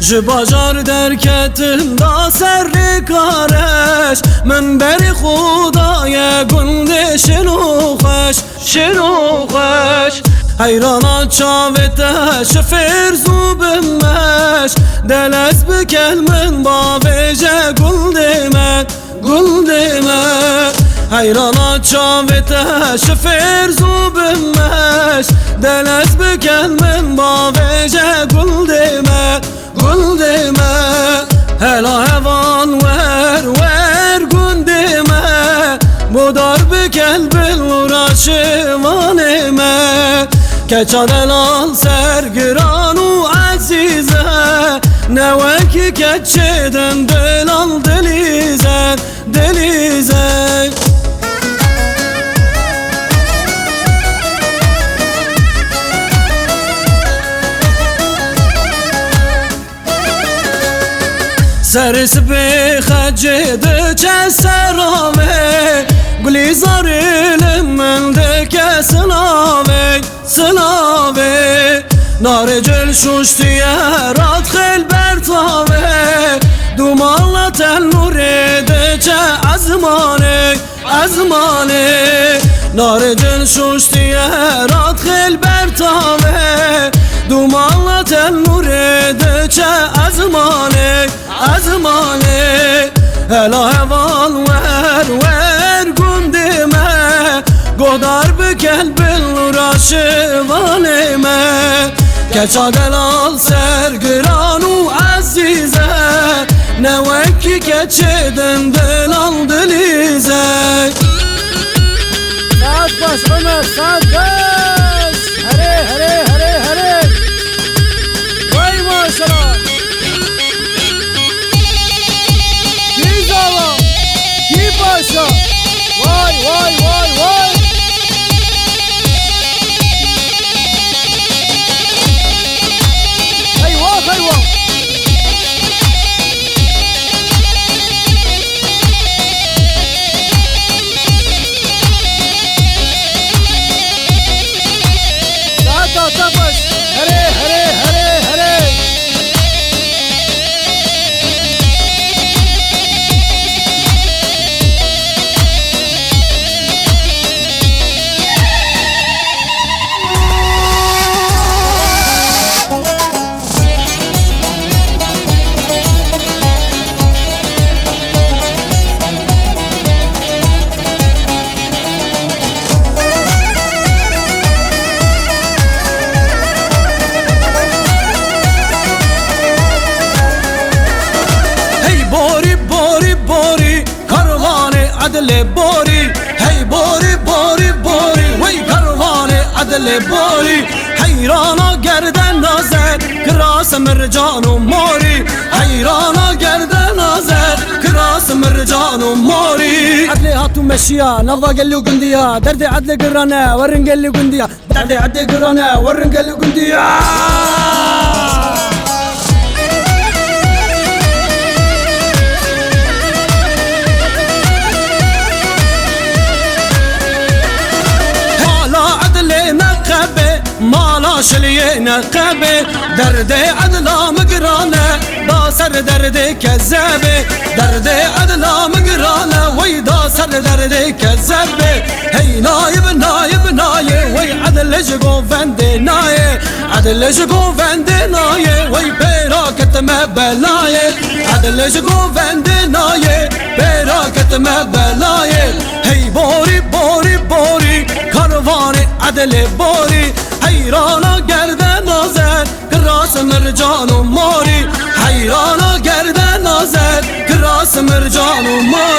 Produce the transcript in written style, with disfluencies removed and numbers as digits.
جباجار درکتم دا سر کارش من بری خدای گنده شنوخش حیرانا چاوته شفر زوبمش دل از بکل من با ویجه گل دیمه حیرانا چاوته شفر زوبمش دل از بکل من با ویجه گل دیمه هلا هوان ور گندمه بودار بکل بلورا شوانمه کچا دلال سرگران و عزیزه نوکی کچدن دلال دلیزه سرس بخجد چه سراوه گلی زاری من دکه سلاوه نار جل شوشتی رات خیل برتاوه دومالا تل نوره دچه ازمانه نار جل شوشتی رات خیل برتاوه دومالا تل نوره دچه ازمانه هلا هوال ور گندمه گودار بکل بلورا شوانمه کچا دلال سرگران و عزیزه نوکی کچدن دلال دلیزه ساعت باش عمر ساعت باش هره وای ماشالله Başa vay hayvan saat atabaş hare عدل بوري هي بوري وي كروان عدل بوري حيرانا گردن نازد کراس مرجان و ماری حیرانا گردن نازد کراس مرجان و ماری عدل هاتو مشيا نضا قال له قنديا درد عدل قرانا ورن قال له قنديا درد عدل قرانا ورن قال له قنديا مالا شلیه نقبه درد عدلا مقرانه دا سر درد کذبه درد عدلا مقرانه وی دا سر درد کذبه هی نایب وی عدل جگو فنده نایه عدل جگو فنده نایه وی پیراکت مبلایه عدل جگو فنده نایه پیراکت مبلایه هی بوری کاروان عدل بوری حیرانا گردن نازد کراس مرجان و ماری حیرانا گردن نازد کراس مرجان و ماری